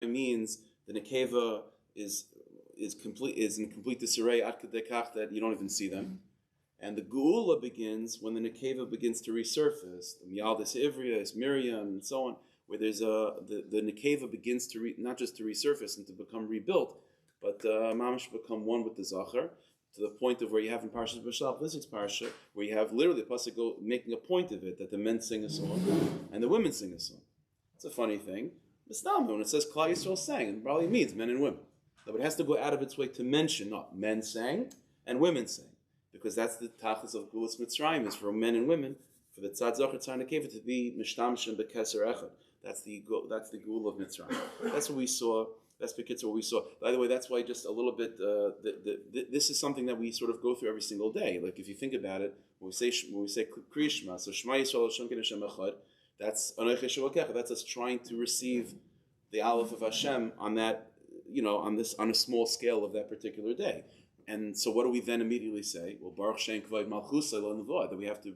It means the nekeva is in complete disarray at kedekach that you don't even see them. And the geula begins when the nekeva begins to resurface. The Miyaldis Ivria is Miriam and so on, where there's the nekeva begins to not just to resurface and to become rebuilt, but mamash become one with the zachar, to the point of where you have in Parshas B'Shalach, this is Parsha, where you have literally the pasuk making a point of it that the men sing a song and the women sing a song. It's a funny thing. But when it says Klal Yisrael sang, it probably means men and women. But it has to go out of its way to mention not men sang and women sang, because that's the tachlis of Gulas Mitzrayim, is for men and women, for the tzad zachar tzad nekeva to be mishtamshin bekeser echad. That's the gul of Mitzrayim. That's what we saw. That's because what we saw. By the way, that's why just a little bit. This is something that we sort of go through every single day. Like if you think about it, when we say Kriyishma, so Shema Yisrael Hashem Ken Hashem Echad. That's Anochi Shavakech. That's us trying to receive the Aleph of Hashem on that, on a small scale of that particular day. And so, what do we then immediately say? Well, Baruch Shem Kavod Malchus that we have to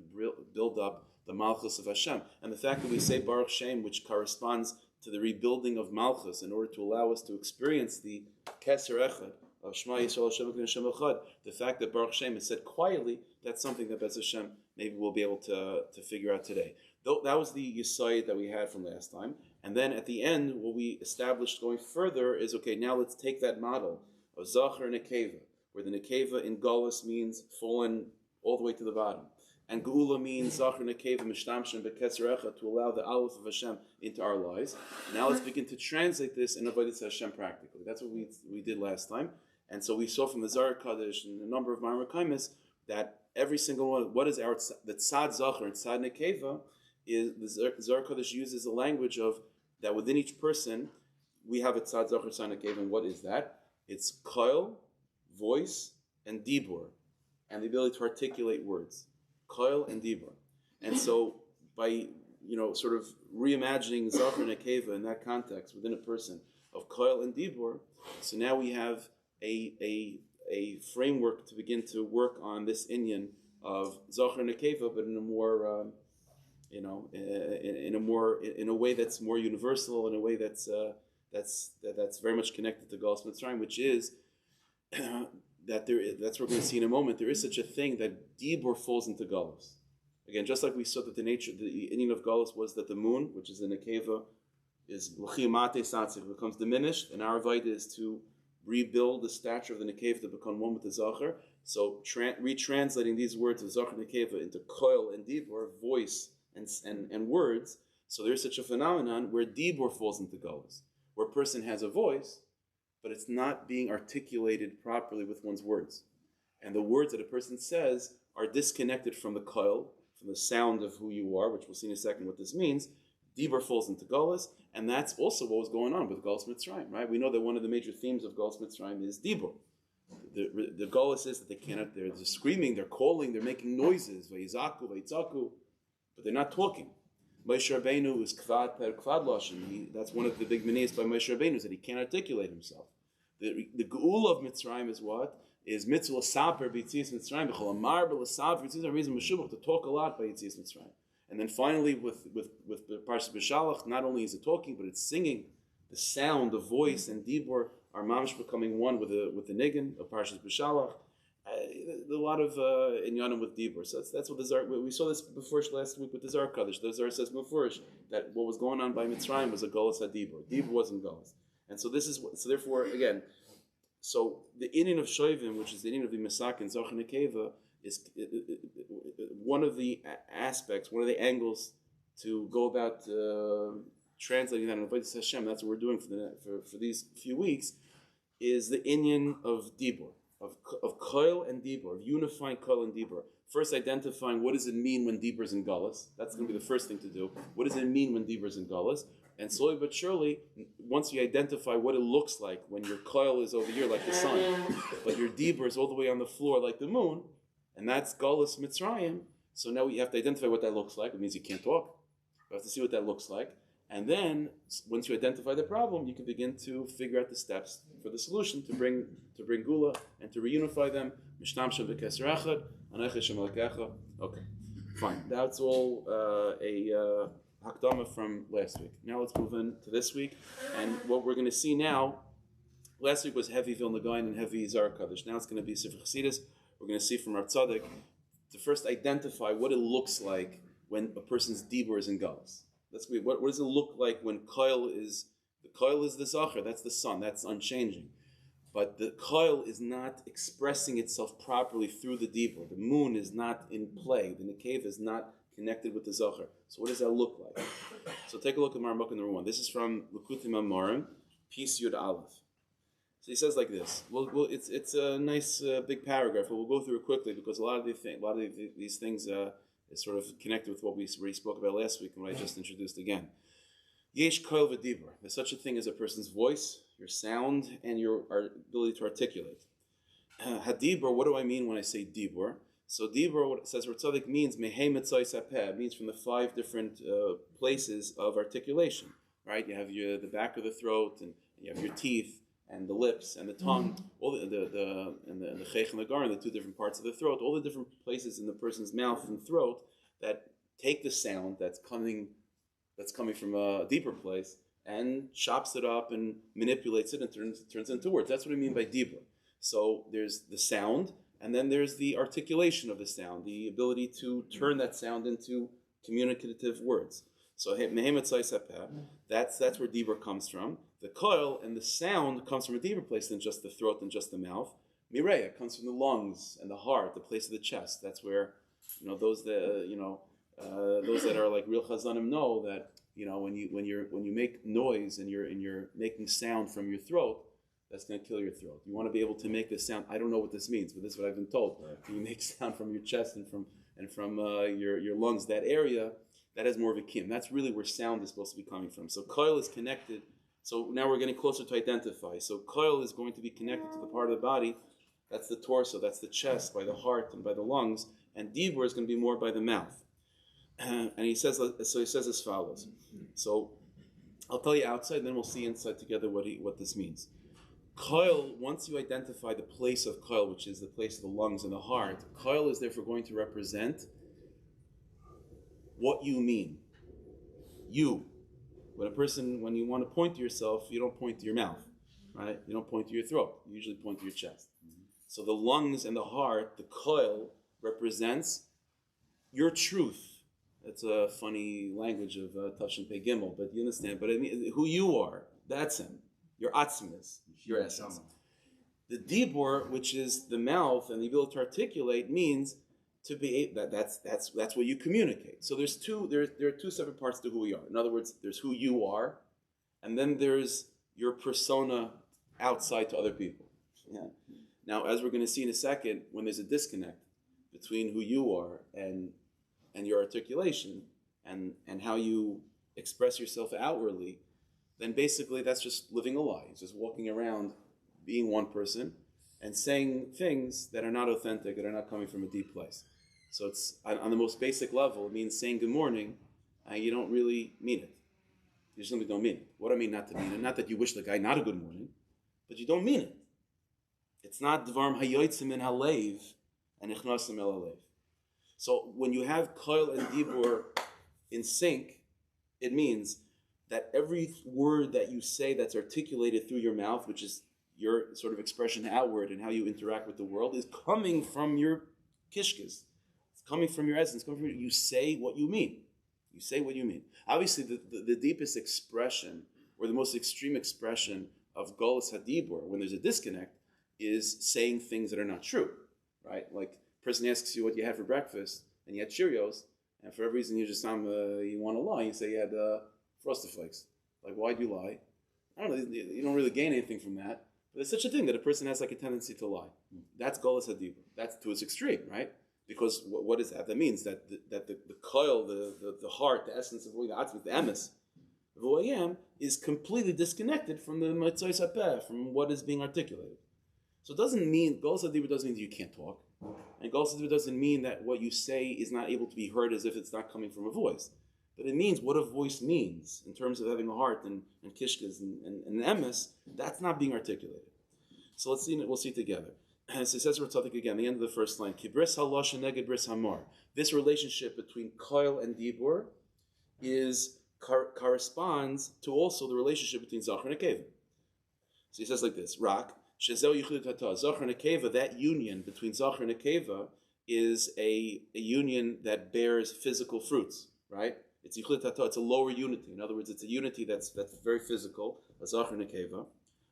build up the Malchus of Hashem. And the fact that we say Baruch Shem, which corresponds to the rebuilding of Malchus, in order to allow us to experience the Keser Echad of Shema Yisrael Hashem Hashem Echad, the fact that Baruch Shem is said quietly, that's something that Bez Hashem maybe we'll be able to figure out today. That was the Yesayid that we had from last time. And then at the end, what we established going further is, okay, now let's take that model of Zachar and Nekeva, where the Nekeva in Galus means fallen all the way to the bottom. And Geula means Zachar Nekeva Mishtamshin Bekeser Echad, to allow the Aleph of Hashem into our lives. Now let's begin to translate this in Avodas Hashem practically. That's what we did last time. And so we saw from the Zohar Kaddish and a number of Ma'amar Kaimis that every single one, what is the Tzad Zachar and Tzad Nekeva, is the Zohar Kaddish uses a language of that within each person we have a Tzad Zachar Tzad Nekeva. And what is that? It's Koil, voice, and Dibur, and the ability to articulate words. Koil and Dibur. And so by sort of reimagining Zachar and Nekeva in that context within a person of Koil and Dibur, so now we have a framework to begin to work on this inyan of Zachar and Nekeva, but in a more in a way that's more universal, in a way that's very much connected to Galus Mitzrayim, which is that's what we're going to see in a moment. There is such a thing that Dibur falls into Galus. Again, just like we saw that the inyan of Galus was that the moon, which is in Nekeva, is l'chiyamate satzich, becomes diminished, and our vaida is to rebuild the stature of the Nekeva to become one with the Zachar. So retranslating these words of Zachar and Nekeva into Koil and Dibur, voice and words, so there's such a phenomenon where Dibur falls into Galus, where a person has a voice, but it's not being articulated properly with one's words. And the words that a person says are disconnected from the Koil, from the sound of who you are, which we'll see in a second what this means. Dibur falls into Galus, and that's also what was going on with Galus Mitzrayim, right? We know that one of the major themes of Galus Mitzrayim is Dibur. The Galus is that they're screaming, they're calling, they're making noises, Vayizaku, Vayitzaku, but they're not talking. Moshe Rabbeinu is kvad lashon. That's one of the big miniyas by Moshe Rabbeinu, is that he can't articulate himself. The geula of Mitzrayim is what? Is mitzvah saper b'yitzias Mitzrayim, b'chol amar b'lasav b'yitzias reason meshubach, to talk a lot by Yitzias Mitzrayim. And then finally with Parshas B'Shalach, not only is it talking, but it's singing. The sound, the voice, and Dibur are mamish becoming one with the niggin of Parshas B'Shalach. A lot of inyanim with Dibur. So that's what the Zohar. We saw this before last week with the Zohar Kaddish. The Zohar says mufurish that what was going on by Mitzrayim was a Galus HaDibur. Dibur wasn't Galus. And so this is so therefore again. So the inyan of Shovavim, which is the inyan of the Mesak and Zachar Nekeva, is one of the aspects, one of the angles to go about translating that in Avodas Hashem. That's what we're doing for these few weeks. Is the inyan of Dibur, of Koil and Dibur, of unifying Koil and Dibur. First, identifying what does it mean when Dibur is in Galus. That's going to be the first thing to do. What does it mean when Dibur is in Galus? And slowly but surely, once you identify what it looks like when your Koil is over here like the sun, but your Dibur is all the way on the floor like the moon, and that's Galus Mitzrayim. So now you have to identify what that looks like. It means you can't talk. You have to see what that looks like. And then, once you identify the problem, you can begin to figure out the steps for the solution to bring Gula and to reunify them. Okay, fine. That's all a Hakdama from last week. Now let's move in to this week. And what we're going to see now, last week was heavy Vilna Gaon and heavy Zar Kaddish. Now it's going to be Sefer Chassidus. We're going to see from Rav Tzadok to first identify what it looks like when a person's dibur is in galus. What does it look like when the koil is the Zachar, that's the sun, that's unchanging. But the koil is not expressing itself properly through the dibur. The moon is not in play. The nekeva is not connected with the Zachar. So what does that look like? So take a look at Marmuk number 1. This is from Likutim Amorim, piece Yud Aleph. So he says like this. It's a nice big paragraph, but we'll go through it quickly because a lot of these things is sort of connected with what we already spoke about last week and what I just introduced again. Yesh koil v'dibur. There's such a thing as a person's voice, your sound, and your ability to articulate. Hadibur, what do I mean when I say dibur? So dibur, what it says Rav Tzadok means mehei mitzvah sapeh, means from the 5 different places of articulation. Right? You have the back of the throat, and you have your teeth, and the lips, and the tongue, all the chech and the gar, the 2 different parts of the throat, all the different places in the person's mouth and throat that take the sound that's coming from a deeper place and chops it up and manipulates it and turns into words. That's what I mean by dibur. So there's the sound, and then there's the articulation of the sound, the ability to turn that sound into communicative words. So that's where dibur comes from. The koil and the sound comes from a deeper place than just the throat and just the mouth. Mireya comes from the lungs and the heart, the place of the chest. That's where those that are like real chazanim know that when you make noise and you're making sound from your throat, that's going to kill your throat. You want to be able to make this sound. I don't know what this means, but this is what I've been told. Right. You make sound from your chest and from your lungs. That area that has more of a kim. That's really where sound is supposed to be coming from. So koil is connected. So now we're getting closer to identify. So koil is going to be connected to the part of the body. That's the torso. That's the chest by the heart and by the lungs. And dibur is going to be more by the mouth. And he says as follows. So I'll tell you outside, then we'll see inside together what this means. Koil, once you identify the place of koil, which is the place of the lungs and the heart, koil is therefore going to represent what you mean. You. When you want to point to yourself, you don't point to your mouth, right? You don't point to your throat. You usually point to your chest. So the lungs and the heart, the koil, represents your truth. That's a funny language of Tash and Pei Gimel, but you understand. But I mean, who you are, that's him. Your atzmis, your essence. The dibur, which is the mouth and the ability to articulate, means to be that's what you communicate. So there are 2 separate parts to who we are. In other words, there's who you are, and then there's your persona outside to other people. Yeah. Now, as we're going to see in a second, when there's a disconnect between who you are and your articulation and how you express yourself outwardly, then basically that's just living a lie. It's just walking around being one person and saying things that are not authentic, that are not coming from a deep place. So it's on the most basic level, it means saying good morning, and you don't really mean it. You just simply don't mean it. What do I mean not to mean it? Not that you wish the guy not a good morning, but you don't mean it. It's not dvarm hayotzim in halev and ichnasim el halev. So when you have koil and dibur in sync, it means that every word that you say that's articulated through your mouth, which is your sort of expression outward and how you interact with the world, is coming from your kishkas. It's coming from your essence. You say what you mean. You say what you mean. Obviously, the deepest expression, or the most extreme expression of Golus Hadibur, when there's a disconnect, is saying things that are not true, right? Like, a person asks you what you had for breakfast, and you had Cheerios, and for every reason you just you want to lie, you say you had Frosted Flakes. Like, why'd you lie? I don't know, you don't really gain anything from that. But there's such a thing that a person has like a tendency to lie. That's Golus Hadibur. That's to its extreme, right? Because what is that? That means that the koil, the heart, the essence of the atzmut, the emes of who I am, is completely disconnected from the mitzvah sapeh, from what is being articulated. So it doesn't mean, Golus Hadibur doesn't mean that you can't talk. And Golus Hadibur doesn't mean that what you say is not able to be heard as if it's not coming from a voice. But it means what a voice means in terms of having a heart and kishkas and emes. That's not being articulated. So let's see. We'll see it together. So it says Rav Tzadok again, the end of the first line. Ki bris halosh neged bris hamor. This relationship between koil and dibur corresponds to also the relationship between Zachar and Nekeva. So he says like this: Rak Shezeu Yichud Tata Zachar and Nekeva. That union between Zachar and Nekeva is a union that bears physical fruits, right? It's Yichud Tata. It's a lower unity. In other words, it's a unity that's very physical. Zachar and Nekeva.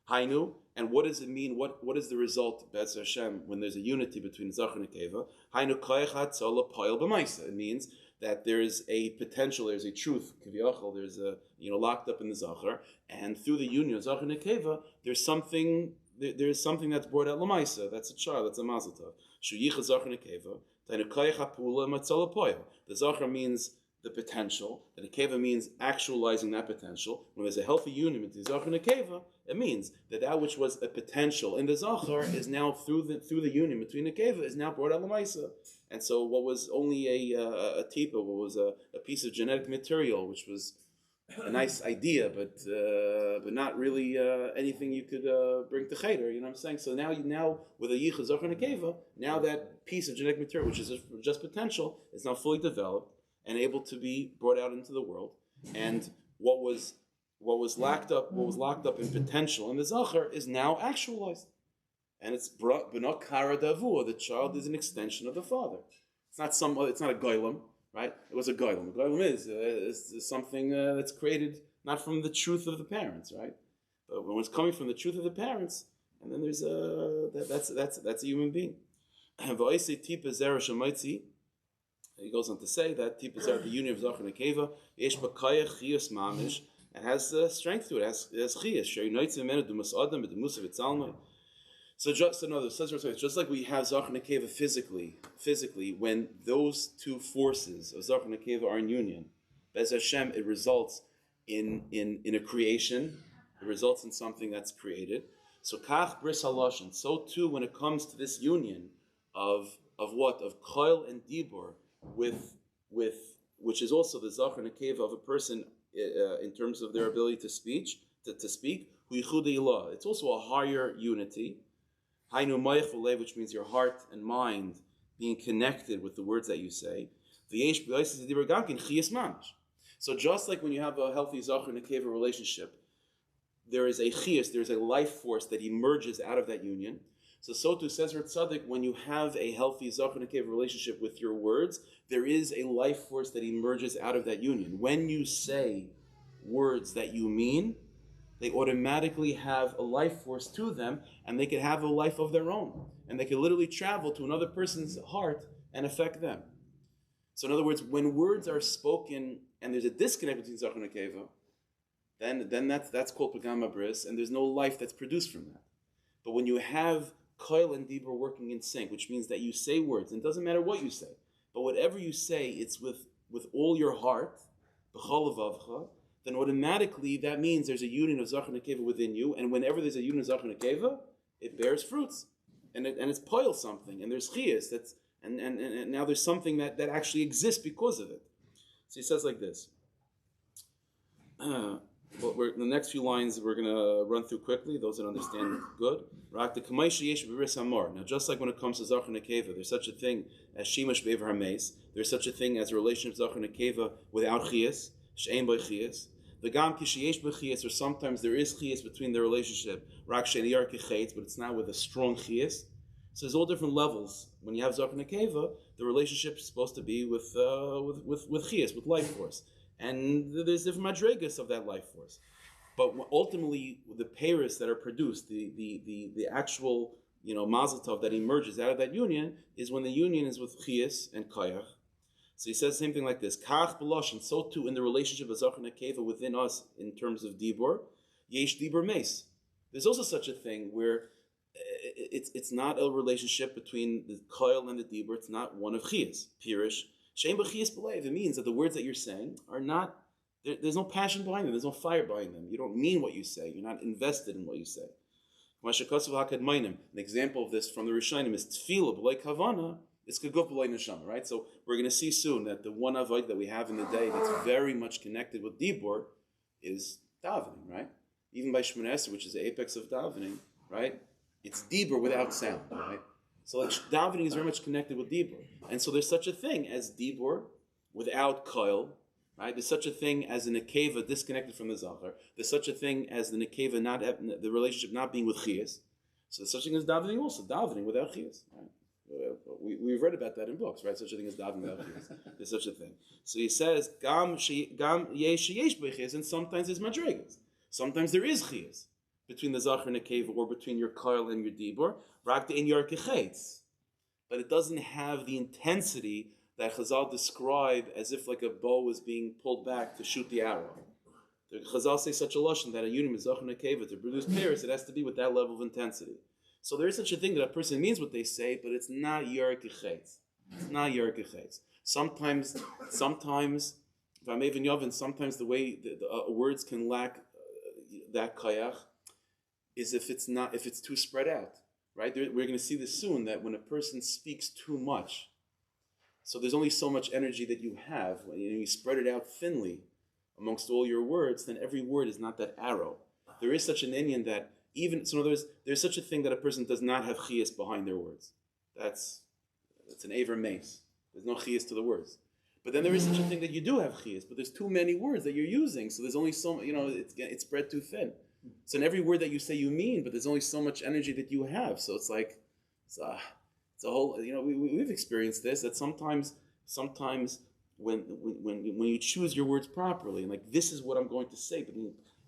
Hainu, and what does it mean? What is the result, Be'ez Hashem, when there's a unity between Zachar and Nekeva? Hainu koyach hatzola poil b'maisa. It means that there is a potential, there's a truth, kiviyachol, there's a locked up in the Zachar, and through the union of Zachar and Nekeva, there's something that's brought out lamaisa. That's a child. That's a mazel tov. Shuyicha Zachar and Nekeva. Hainu koyach hapula matzola poil. The Zachar means the potential, and Nekeva means actualizing that potential. When there's a healthy union between Zachar and Nekeva, it means that which was a potential in the Zachar is now through the union between Nekeva is now brought out l'maisa. And so what was only a tipa, what was a piece of genetic material, which was a nice idea, but not really anything you could bring to cheder. You know what I'm saying? So now with a yichud Zachar and Nekeva, now that piece of genetic material, which is just potential, is now fully developed and able to be brought out into the world, and what was locked up in potential in the Zachar is now actualized, and it's b'nok kara davua. The child is an extension of the father. It's not a goylem, right? It was a goylem. A goylem is something that's created not from the truth of the parents, right? But when it's coming from the truth of the parents, and then there's that's a human being. He goes on to say that the union of Zachar and Nekeva, yesh b'kayach chiyus mamish, it has strength to it. It has chiyus. Sheri noitzi menu dumas adam b'demusa v'tzalmai. So just like we have Zachar and Nekeva physically, when those two forces of Zachar and Nekeva are in union, Be'ez Hashem, it results in a creation. It results in something that's created. So kach bris haloshin. So too, when it comes to this union of koil and dibur, with which is also the Zachar and Nekeva of a person in terms of their ability to speak. It's also a higher unity. Hainu mayach v'lev, which means your heart and mind being connected with the words that you say. So just like when you have a healthy Zachar and Nekeva relationship, there is a chiyus, there is a life force that emerges out of that union. So too says Tzaddik, when you have a healthy Zachar and Nekeva relationship with your words, there is a life force that emerges out of that union. When you say words that you mean, they automatically have a life force to them, and they can have a life of their own. And they can literally travel to another person's heart and affect them. So in other words, when words are spoken and there's a disconnect between Zachar and Nekeva, then that's called Pagama Bris, and there's no life that's produced from that. But when you have Koil and Dibur working in sync, which means that you say words, and it doesn't matter what you say, but whatever you say, it's with all your heart, b'chol levavcha, then automatically that means there's a union of Zachar and Nekeva within you, and whenever there's a union of Zachar and Nekeva, it bears fruits, and it's poil something, and there's chiyas, and now there's something that actually exists because of it. So he says like this. The next few lines we're going to run through quickly. Those that understand, good. Now, just like when it comes to Zachar and Nekeva, there's such a thing as Shimash Be'ever HaMeis. There's such a thing as a relationship of Zachar and Nekeva without chiyas, she'ein bo chiyas. The gam kishiyesh b'chiyas, or sometimes there is chiyas between the relationship, rak she'niyar kechetz, but it's not with a strong chiyas. So there's all different levels. When you have Zachar and Nekeva, the relationship is supposed to be with chiyas, with life force. And there's different madrigas of that life force. But ultimately, the peiros that are produced, the actual mazel tov that emerges out of that union, is when the union is with chiyas and kayach. So he says the same thing like this: Kach b'losh, and so too in the relationship of Zachar and Nekeva within us in terms of dibur, yesh dibur meis. There's also such a thing where it's not a relationship between the koil and the dibur. It's not one of chiyas. Pirish. Shein b'chiyas b'leiv. It means that the words that you're saying are not, there's no passion behind them, there's no fire behind them. You don't mean what you say, you're not invested in what you say. An example of this from the Rishonim is tefillah b'lei kavana, it's kaguf b'lei neshama, right? So we're going to see soon that the one avoid that we have in the day that's very much connected with dibur is davening, right? Even by Shemona Esrei, which is the apex of davening, right? It's dibur without sound, right? So like davening is very much connected with dibur. And so there's such a thing as dibur without koil, Right? There's such a thing as a nekeva disconnected from the zachar. There's such a thing as the nekeva not the relationship not being with chiyas. So there's such a thing as davening also, davening without chiyas. Right? We've read about that in books, right? Such a thing as davening without chiyas. There's such a thing. So he says, gam yesh b'chiyas, and sometimes there's madrigas. Sometimes there is chiyas between the zachar and nekeva, or between your koil and your dibur, rakta in your kechetz. But it doesn't have the intensity that Chazal describe as if like a bow was being pulled back to shoot the arrow. The Chazal say such a lashon that a union is zachar nekeva to produce pairs. It has to be with that level of intensity. So there is such a thing that a person means what they say, but it's not yer kechetz. It's not yer kechetz. Sometimes, if I'm even yovin, sometimes the way the words can lack that kayach is if it's too spread out. Right? We're going to see this soon, that when a person speaks too much, so there's only so much energy that you have. When you spread it out thinly amongst all your words, then every word is not that arrow. There is such an inyan that so in other words, there's such a thing that a person does not have chiyas behind their words. That's an aver mace. There's no chiyas to the words. But then there is such a thing that you do have chiyas, but there's too many words that you're using, so there's only so, it's spread too thin. So in every word that you say you mean, but there's only so much energy that you have. So it's like, it's a whole, we've experienced this, that sometimes when you choose your words properly, and like, this is what I'm going to say, but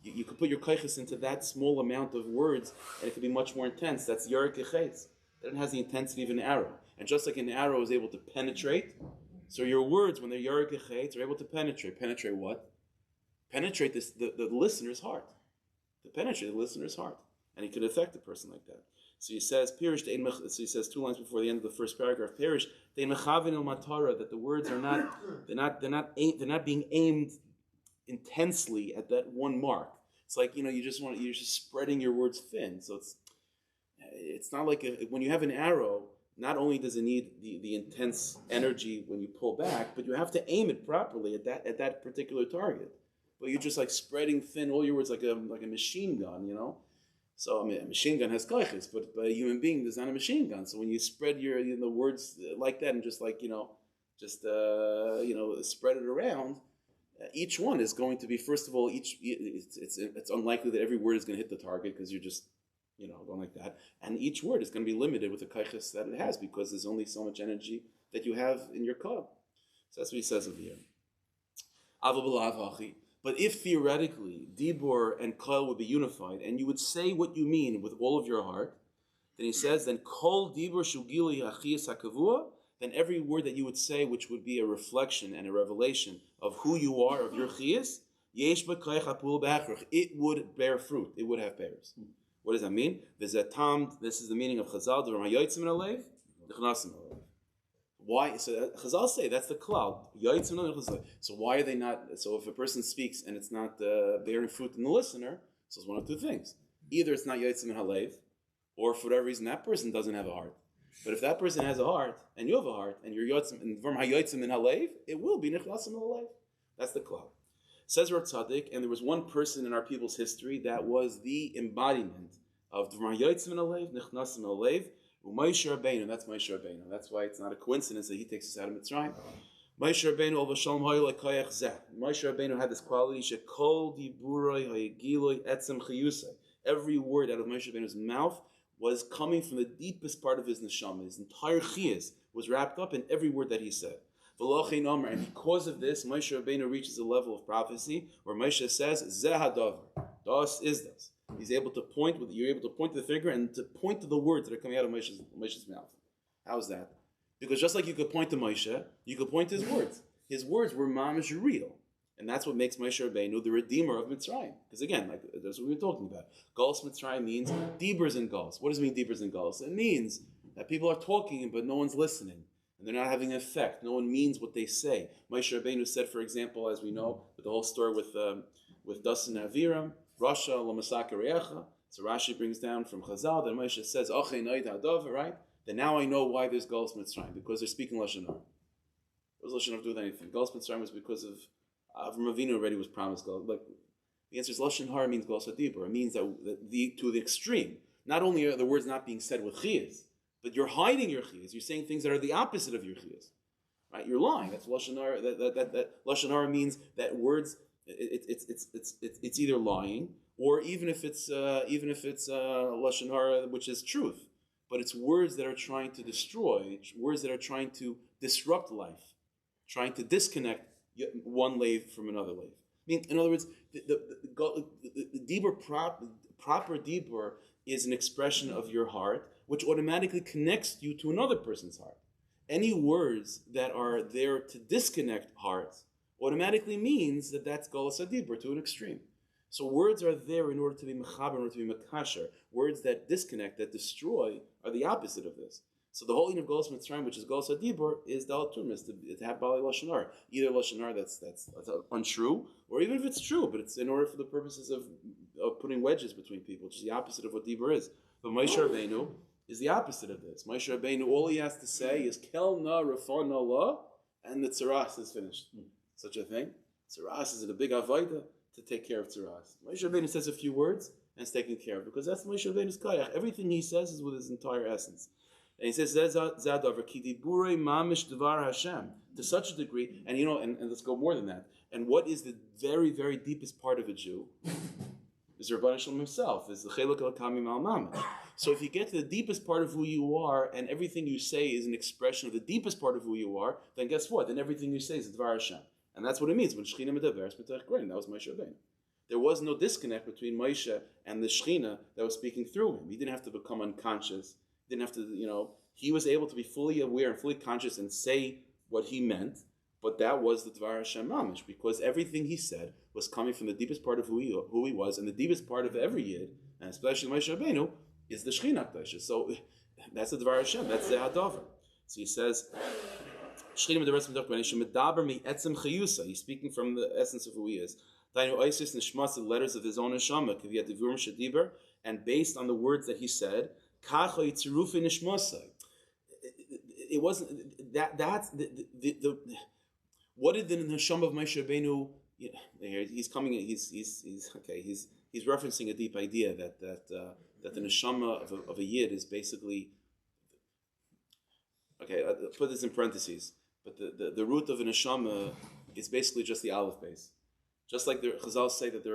you could put your kaiches into that small amount of words, and it could be much more intense. That's yer kechetz. That has the intensity of an arrow. And just like an arrow is able to penetrate, so your words, when they're yer kechetz, are able to penetrate. Penetrate what? Penetrate the listener's heart. To penetrate the listener's heart, and he could affect a person like that. So he says, "Pirish." So he says 2 lines before the end of the first paragraph. Pirish that the words are they're not being aimed intensely at that one mark. It's like you're just spreading your words thin. So it's not like when you have an arrow. Not only does it need the intense energy when you pull back, but you have to aim it properly at that particular target. But you're just like spreading thin all your words like a machine gun, So I mean, a machine gun has kaiches, but a human being is not a machine gun. So when you spread your words like that and just like spread it around, each one is going to be, first of all, it's unlikely that every word is going to hit the target because you're just going like that, and each word is going to be limited with the kaiches that it has because there's only so much energy that you have in your kol. So that's what he says over here. But if theoretically Dibur and Kol would be unified, and you would say what you mean with all of your heart, then he says, then Kol Dibur Shugili Achiyas Hakavua, then every word that you would say, which would be a reflection and a revelation of who you are, of your Chiyas, Yesh B'Kayach HaPul B'Achrach, it would bear fruit, it would have pears. What does that mean? This is the meaning of Chazal, D'Ram HaYotzim Min HaLev, D'Chnasim HaLev. Why? So Chazal say that's the cloud. So why are they not? So if a person speaks and it's not bearing fruit in the listener, so it's one of two things: either it's not Yotzim and Halev, or for whatever reason that person doesn't have a heart. But if that person has a heart and you have a heart and you're Yotzim and from Yotzim and Halev, it will be Nechnasim Halev. That's the cloud. Says Rav Tzaddik, and there was one person in our people's history that was the embodiment of Yotzim and Halev, Nechnasim Halev. Moshe Rabbeinu, that's Moshe Rabbeinu. That's why it's not a coincidence that he takes us out of Mitzrayim. Moshe Rabbeinu, Ol V'Shalom Hoyle Koyach Zeh. Moshe Rabbeinu had this quality: Shekol Diburoi Hayegiloi Etzem Chayusay. Every word out of Moshe Rabbeinu's mouth was coming from the deepest part of his neshama. His entire chiyas was wrapped up in every word that he said. And because of this, Moshe Rabbeinu reaches a level of prophecy where Moshe says, Zeh Hadavar. Das is das. You're able to point to the finger and to point to the words that are coming out of Moshe's mouth. How is that? Because just like you could point to Moshe, you could point to his words. His words were mamish real. And that's what makes Moshe Rabbeinu the redeemer of Mitzrayim. Because again, like that's what we were talking about. Galus Mitzrayim means Dibers and Galus. What does it mean, Dibers and Galus? It means that people are talking but no one's listening. And they're not having an effect. No one means what they say. Moshe Rabbeinu said, for example, as we know, with the whole story with Dasan and Aviram, Rasha Lamasaka Re'echa. So Rashi brings down from Chazal that Moshe says, Achei Noid Hadav, right? Then now I know why there's Galus Mitzrayim, because they're speaking Lashon Hara. What does Lashon Hara do with anything? Galus Mitzrayim was because of Avram Avinu already was promised Galus. Like, the answer is Lashon Hara means Galus HaDibur. It means that to the extreme. Not only are the words not being said with chiyas, but you're hiding your chiyas. You're saying things that are the opposite of your chiyas. right? You're lying. That's lashon hara. That lashon hara means that words. It's either lying, or even if it's lashon hara, which is truth, but it's words that are trying to destroy, words that are trying to disrupt life, trying to disconnect one lave from another lave. I mean, in other words, the dibur proper dibur is an expression of your heart, which automatically connects you to another person's heart. Any words that are there to disconnect hearts automatically means that that's Golas HaDibur to an extreme. So words are there in order to be mechaber, in order to be makasher. Words that disconnect, that destroy, are the opposite of this. So the whole thing of Golas Mitzrayim, which is Golas HaDibur, is the alternative, to have Bali Lashon Hara. Either Lashon Hara that's untrue, or even if it's true, but it's in order for the purposes of putting wedges between people, which is the opposite of what Dibur is. But Moshe Rabbeinu is the opposite of this. Moshe Rabbeinu, all he has to say is Kel na Rafon Allah, and the tzaras is finished. Such a thing. Tzaras is a big avodah to take care of tzaras. Moshe Rabbeinu says a few words and it's taken care of, because that's Moshe Rabbeinu's kayach. Everything he says is with his entire essence. And he says Zadavar ki dibure mamish devar Hashem, to such a degree, and and let's go more than that. And what is the very, very deepest part of a Jew? Is Rabban Shalom himself, is the Cheluk al-Kamim al-Mamish. So if you get to the deepest part of who you are, and everything you say is an expression of the deepest part of who you are, then guess what? Then everything you say is Dvar Hashem. And that's what it means when Shechina medaveres b'tach Goyim. That was Moshe Rabbeinu. There was no disconnect between Moshe and the Shechina that was speaking through him. He didn't have to become unconscious. Didn't have to, he was able to be fully aware and fully conscious and say what he meant, but that was the Dvar Hashem Mamish, because everything he said was coming from the deepest part of who he was, and the deepest part of every Yid, and especially Moshe Rabbeinu, is the Shechina Kedusha. So that's the Dvar Hashem, that's the Hadavar. So he says, he's speaking from the essence of who he is. The letters of his own neshama, and based on the words that he said, it wasn't that. That's the what did the neshama of Moshe Rabbeinu? He's coming. He's referencing a deep idea that the neshama of a yid is basically I'll put this in parentheses. But the root of a neshama is basically just the aleph base. Just like the Chazal say that the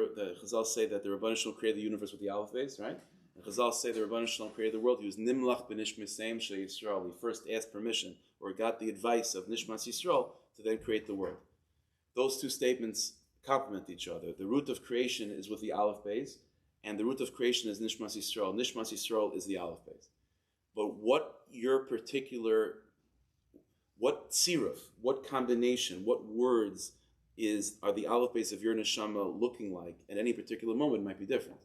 Rabban Shalom created the universe with the aleph base, right? And Chazal say the Rabban Shalom created the world. He was nimlach b'nishmas shel Yisrael. He first asked permission or got the advice of Nishmas Yisrael to then create the world. Those two statements complement each other. The root of creation is with the aleph base, and the root of creation is Nishmas Yisrael. Nishmas Yisrael is the aleph base. But what siruf, what combination, what words are the aleph base of your neshama looking like at any particular moment might be different.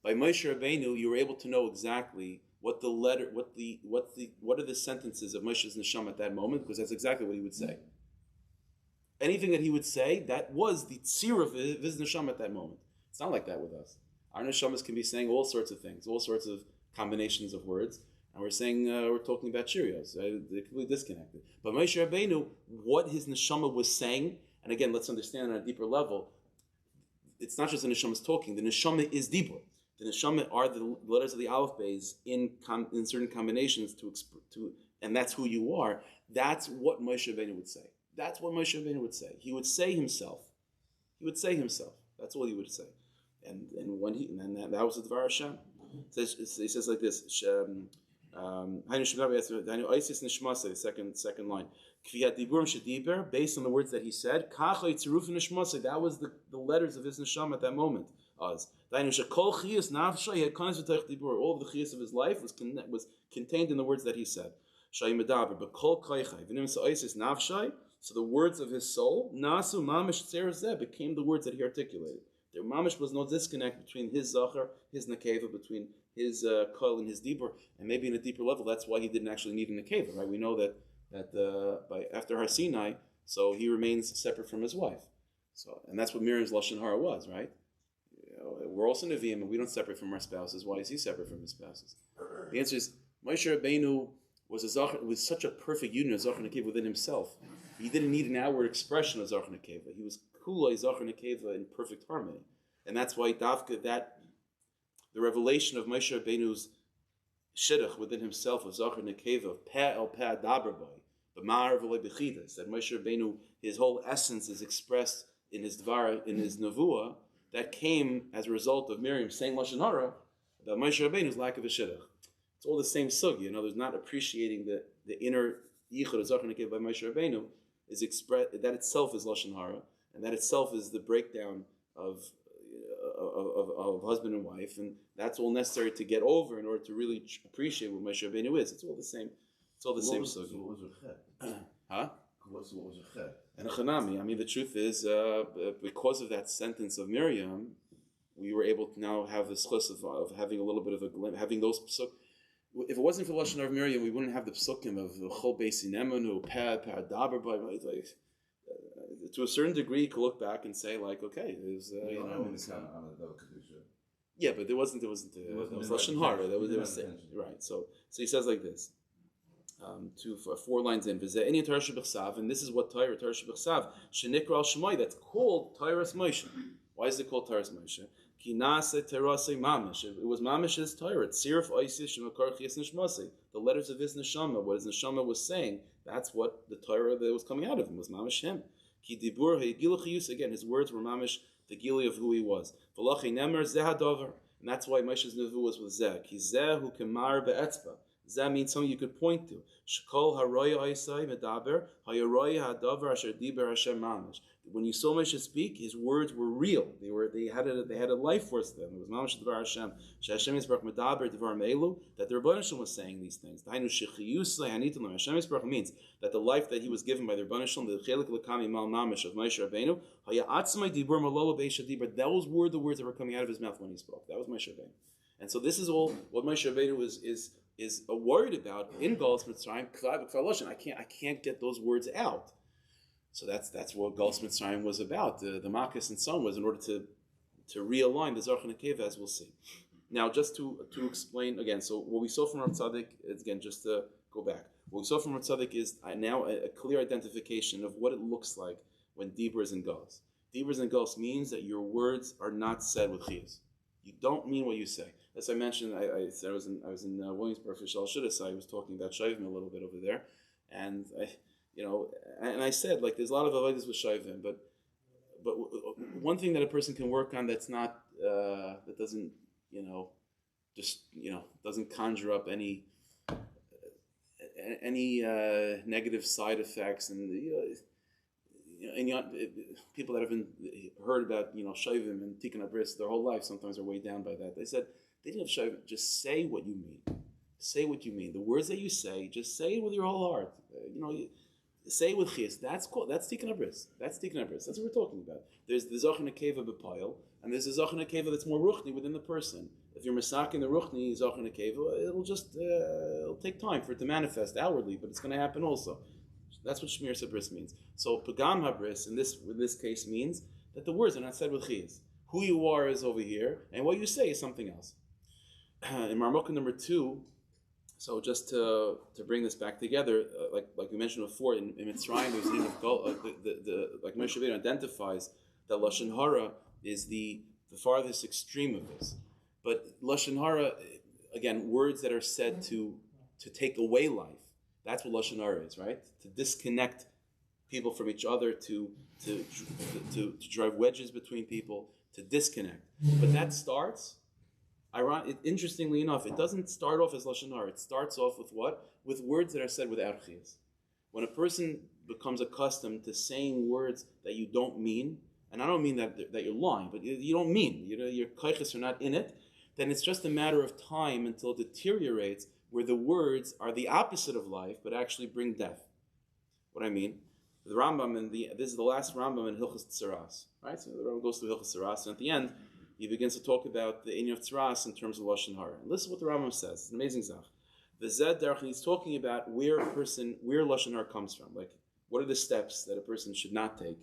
By Moshe Rabbeinu, you were able to know exactly what are the sentences of Moshe's neshama at that moment, because that's exactly what he would say. Anything that he would say, that was the siruf of his neshama at that moment. It's not like that with us. Our neshamas can be saying all sorts of things, all sorts of combinations of words. And we're saying, we're talking about Cheerios. They're completely disconnected. But Moshe Rabbeinu, what his neshama was saying, and again, let's understand on a deeper level, it's not just the neshama's talking, the neshama is deeper. The neshama are the letters of the aleph base in certain combinations and that's who you are. That's what Moshe Rabbeinu would say. That's what Moshe Rabbeinu would say. He would say himself. That's all he would say. And that was the Dvar Hashem. He says like this, the second line. Based on the words that he said, that was the letters of his neshama at that moment. All of the chiyas of his life was contained in the words that he said. So the words of his soul became the words that he articulated. There mamish was no disconnect between his zachar, his nekeva, between his kol and his dibur, and maybe in a deeper level, that's why he didn't actually need a nekeva, right? We know that after Har Sinai, so he remains separate from his wife. So, and that's what Miriam's lashon hara was, right? We're also neviim, and we don't separate from our spouses. Why is he separate from his spouses? The answer is Moshe Rabbeinu was such a perfect union of zachar and nekeva within himself. He didn't need an outward expression of zachar and nekeva. He was kulay zachar and nekeva in perfect harmony, and that's why Davka, that the revelation of Moshe Rabbeinu's shidduch within himself of zachar and nekeva, peh el peh daber boy, b'mar v'loy b'chidas, that Moshe Rabbeinu, his whole essence is expressed in his dvar, in his nevuah, that came as a result of Miriam saying Lashon Hara, that Moshe Rabbeinu's lack of a shidduch. It's all the same sugi. In other words, not appreciating the inner yichud of Zachar Nekev by Moshe Rabbeinu is expressed, that itself is Lashon Hara, and that itself is the breakdown of husband and wife, and that's all necessary to get over in order to really appreciate what Moshe Rabbeinu is. It's all the same. It's all the same sugi. So what was a chet? Huh? What was a chet? And a chanami. I mean, the truth is, because of that sentence of Miriam, we were able to now have the schus of having a little bit of a glimpse, having those psuk. If it wasn't for the Lashon of Miriam, we wouldn't have the psukim of Chol Beisin Emanu, Peh Daber. To a certain degree, you could look back and say, like, okay, there's, yeah, but there wasn't Lashon Hara. There was right. So he says like this. 4 lines in, and this is what Torah Shebechsav Shenikra al Shemai, that's called Torah's Moshe. Why is it called Torah's Moshe? Ki nase terase mamish. It was mamish's Torah. Tziruf oisis shemakar chias nishmasi. The letters of his neshama, what his neshama was saying, that's what the Torah that was coming out of him was mamish him. Ki dibur hegilu chiyus, again, his words were mamish the gili of who he was. V'lachi nemer zeh hadover, and that's why Moshe's nevu was with zeh. Ki zeh hu kemar be'etzba. That means something you could point to. Shekol haroya oisai medaber hayaroya hadavar asher diber Hashem mamish. When you saw Moshe speak, his words were real. They had a life force to them. It was mamish devar Hashem. Hashem Yisbarach medaber devar meilu, that the Rebbeinu Shalom was saying these things. Dainu shechiyus lehanitim. Hashem Yisbarach means that the life that he was given by the Rebbeinu Shalom, the chelik lekami mal mamish of Moshe Rabbeinu, haya atzmai dibur malolo beisha dibur. Those were the words that were coming out of his mouth when he spoke. That was Moshe Rabbeinu. And so this is all what Moshe Rabbeinu is worried about in Galus Mitzrayim. I can't get those words out. So that's what Galus Mitzrayim was about. The Makkas and so on was in order to realign the Zarch and Akeva, as we'll see. Now, just to explain again, so what we saw from Rav Tzaddik is, again, just to go back. What we saw from Rav Tzaddik is now a clear identification of what it looks like when Dibur is in Galus. Dibur is in Galus means that your words are not said with chiyus. You don't mean what you say. As I mentioned, I was in Williamsburg for Shal Shuddas. I was talking about Shovavim a little bit over there, and I said, like, there's a lot of avodas with Shovavim, but one thing that a person can work on that's not that doesn't doesn't conjure up any negative side effects, and people that have been heard about Shovavim and Tikkun Abris their whole life sometimes are weighed down by that. They said, they didn't have Shovavim, just say what you mean. Say what you mean. The words that you say, just say it with your whole heart. Say it with chiyus. That's Tikkun Abris. That's Tikkun Abris. That's what we're talking about. There's the Zach and Akeva b'payil, and there's the Zach and Akeva that's more ruchni within the person. If you're masaking the ruchni Zach and Akeva, it'll take time for it to manifest outwardly, but it's going to happen also. That's what Shmir Sabris means. So Pagam Habris in this case means that the words are not said with chiyus. Who you are is over here, and what you say is something else. In Marmukah number 2, so just to bring this back together, like we mentioned before, in Mitzrayim, there's like Moshe Rabbeinu identifies that Lashon Hara is the farthest extreme of this. But Lashon Hara, again, words that are said to take away life. That's what Lashon Hara is, right? To disconnect people from each other, to drive wedges between people, to disconnect. But that starts, interestingly enough, it doesn't start off as Lashon Hara. It starts off with what? With words that are said without chiyus. When a person becomes accustomed to saying words that you don't mean, and I don't mean that you're lying, but you don't mean, your kaiches are not in it, then it's just a matter of time until it deteriorates, where the words are the opposite of life, but actually bring death. What I mean, the Rambam, this is the last Rambam in Hilchos Tzaras, right? So the Rambam goes through Hilchos Tzaras, and at the end, he begins to talk about the Inyan of Tzaras in terms of Lashon Hara. And listen to what the Rambam says. It's an amazing zach. The Zed Derech, he's talking about where Lashon Hara comes from. Like, what are the steps that a person should not take,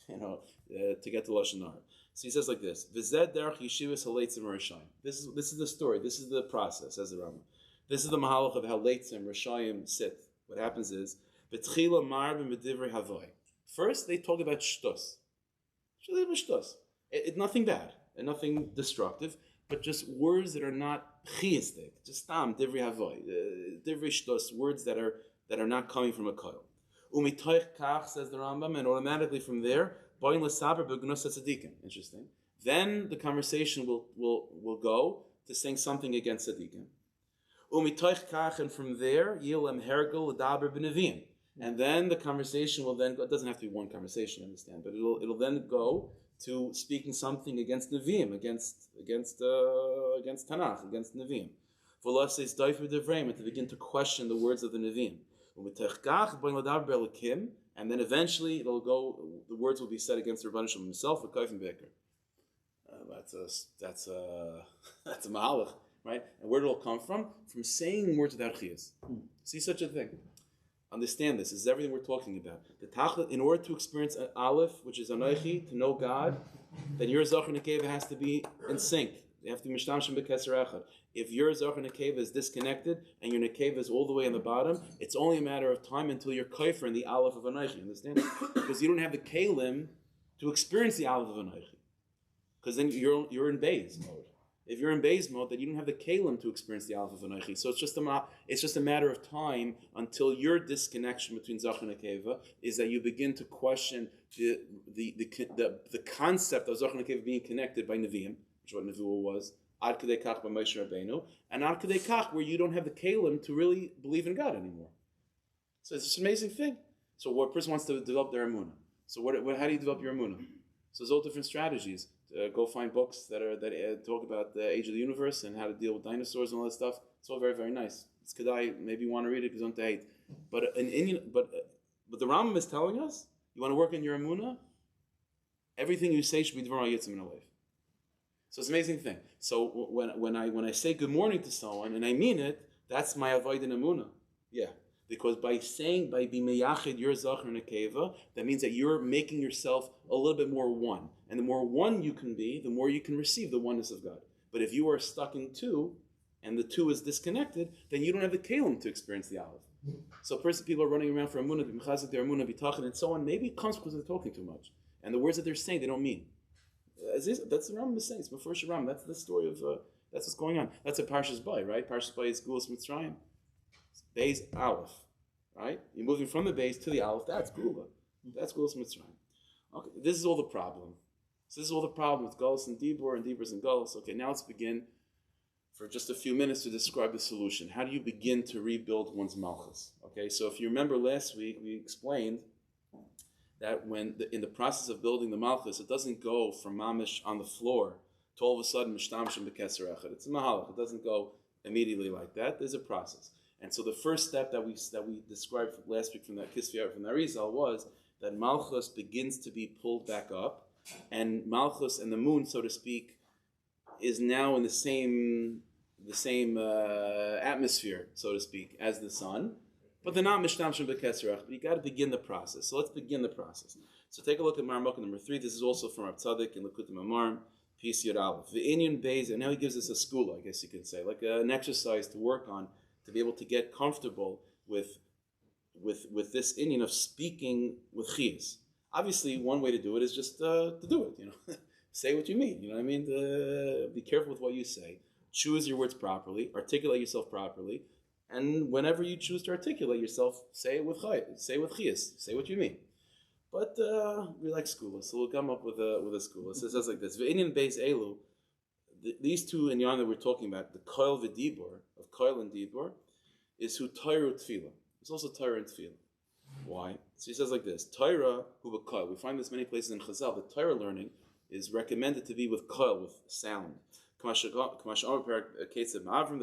to get to Lashon Hara? So he says like this: V'zed derech yeshivas haleitzim rishayim. This is the story. This is the process, says the Rambam. This is the mahalach of how leitzim rishayim sit. What happens is b'tchila marbim b'divrei havoy. First, they talk about shtus. It's nothing bad and nothing destructive, but just words that are not chiyistic. Just divrei havoy, divrei shtus, words that are not coming from a koil. Umitoich kach, says the Rambam, and automatically from there, boin l'saber b'gnus tzadikim. Interesting. Then the conversation will go to saying something against tzadikim. Umitoich kach, and from there, yilem hergel l'daber b'nevim. And then the conversation will then go, it doesn't have to be one conversation, I understand, but it'll then go to speaking something against Nevi'im, against Tanakh, against Nevi'im. V'lo says daifer devreim, and to begin to question the words of the Nevi'im. And then eventually it'll go, the words will be said against the Rebbeinu Shalom himself, with Kaif and Beker. That's a mahalach, right? And where did it all come from? From saying words without chiyas. See such a thing. Understand this. This is everything we're talking about. The tachlit, in order to experience an aleph, which is anoichi, to know God, then your zocher nekeva has to be in sync. They have to be mishtamshim b'keser echad. If your zocher nekeva is disconnected and your nekeva is all the way on the bottom, it's only a matter of time until you're kaifer in the aleph of anoichi. Understand? Because you don't have the kalim to experience the aleph of anoichi. Because then you're in beis mode. If you're in beis mode, then you don't have the kalim to experience the aleph of anoichi. So it's just a matter of time until your disconnection between zach and nekeva is that you begin to question the concept of zach and nekeva being connected by nevi'im, which is what nevuah was, ad kadei kach by Moshe Rabbeinu, and ad kadei kach where you don't have the kalim to really believe in God anymore. So it's an amazing thing. So what a person wants to develop their emunah. So how do you develop your emunah? So there's all different strategies. Go find books that talk about the age of the universe and how to deal with dinosaurs and all that stuff. It's all very, very nice. It's kedai. Maybe you want to read it because you don't hate. But the Rambam is telling us you want to work in your emunah. Everything you say should be dvar yitzim in a life. So it's an amazing thing. So when I say good morning to someone and I mean it, that's my avoid in emunah. Yeah. Because by being meyachid your zachar nekeva, that means that you're making yourself a little bit more one. And the more one you can be, the more you can receive the oneness of God. But if you are stuck in two, and the two is disconnected, then you don't have the kalim to experience the aleph. So people are running around for emunah, b'mechazik their emunah, b'tachin, and so on. Maybe it comes because they're talking too much. And the words that they're saying, they don't mean. That's the Rambam is saying. It's before Ram. That's the story of, that's what's going on. That's a Parshas Bay, right? Parshas Bay is Gulas Mitzrayim. Beis Aleph, right? You're moving from the Beis to the Aleph. That's Gula. That's Gulas Mitzrayim. Okay, this is all the problem. So this is all the problem with Gulas and Dibur and Diburs and Gulas. Okay, now let's begin for just a few minutes to describe the solution. How do you begin to rebuild one's Malchus? Okay, so if you remember last week, we explained that in the process of building the Malchus, it doesn't go from Mamish on the floor to all of a sudden Mishtamshim B'Keser Echad. It's a Mahalach. It doesn't go immediately like that. There's a process. And so the first step that we described last week from that Kisviyar from the Arizal was that Malchus begins to be pulled back up, and Malchus and the moon, so to speak, is now in the same atmosphere, so to speak, as the sun. But they're not mishtamshim b'keserach. But you got to begin the process. So let's begin the process. So take a look at Maramok number 3. This is also from Rav Tzaddik in Likutim Amarim, piece Yud Aleph. The Inyan Beis, and now he gives us a school, I guess you could say, like an exercise to work on, to be able to get comfortable with this Inyan of speaking with chiyas. Obviously, one way to do it is just to do it. Say what you mean. You know what I mean? Be careful with what you say. Choose your words properly. Articulate yourself properly. And whenever you choose to articulate yourself, say it with chiyas. Say what you mean. But we like skula, so we'll come up with a skula. So it says like this: V'inyan beis elu. These two inyan that we're talking about, the koil v'dibur of koil and dibur, is who Torah tefillah. It's also Torah and tefillah. Why? So he says like this: Torah hu b'koil. We find this many places in Chazal. The Torah learning is recommended to be with koil, with sound. The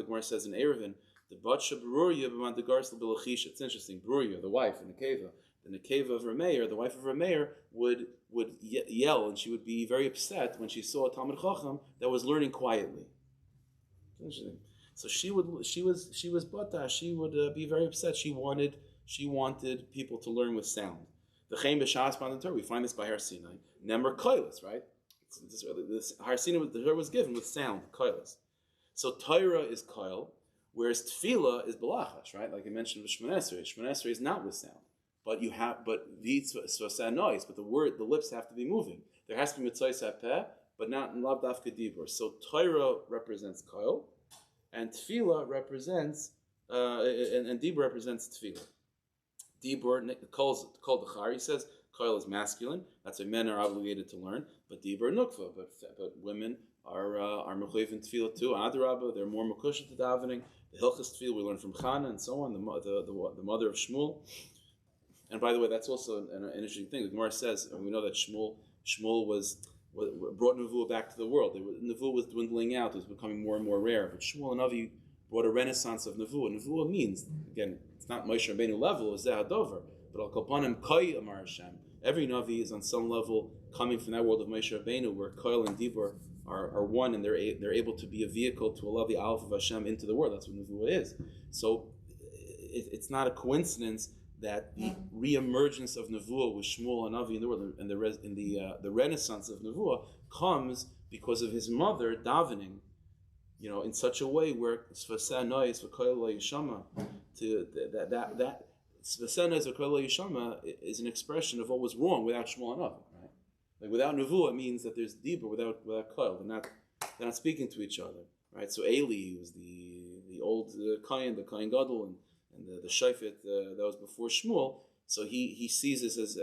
Gemara says in Eruvin, the batsha beruria b'man degars l'bilachisha. It's interesting. Beruria, the wife in the keva. The nekeva of Rameir, the wife of Rameir, would yell, and she would be very upset when she saw a Talmid Chacham that was learning quietly. Interesting. So she was bata. She would be very upset. She wanted people to learn with sound. The Chaim b'Shas Torah. We find this by Har Sinai. Nemer koilis, right? This Har Sinai, the Torah was given with sound, koilis. So Torah is koil, whereas tefillah is balachash, right? Like I mentioned with Shemon Esrei. Shemon Esrei is not with sound. But these noise. But the lips have to be moving. There has to be mitzvah sapeh, but not in lav dafka dibur. So Torah represents koil, and tefillah represents and dibur represents tefillah. Dibur calls the Chari says Koil is masculine. That's why men are obligated to learn. But Dibur Nukva. But women are mechuyev in tefillah too. Adarabba, they're more mekushah to davening. The Hilchas tefillah we learn from Chana and so on. The mother of Shmuel. And by the way, that's also an interesting thing. The Gemara says, and we know that Shmuel was brought Nevuah back to the world. Nevuah was dwindling out; it was becoming more and more rare. But Shmuel and Avi brought a renaissance of Nevuah. Nevuah means, again, it's not Moshe Rabbeinu level, it's Zehadover, but Al Kolpanim Koi Amar Hashem. Every Navi is on some level coming from that world of Moshe Rabbeinu, where Koil and Dibur are one, and they're able to be a vehicle to allow the Aleph of Hashem into the world. That's what Nevuah is. So it's not a coincidence that the re-emergence of Nevuah with Shmuel and Avi in the world, and the renaissance of Nevuah comes because of his mother davening, in such a way where Sfaseh Nois v'Koil Lo Yishama, that Sfaseh Nois v'Koil Lo Yishama is an expression of what was wrong without Shmuel and Avi. Right? Like without Nevuah means that there's Dibur without Koil. They're not speaking to each other. Right? So Eli was the old Kain, the Kain Gadol, and the Shofet that was before Shmuel, so he sees this as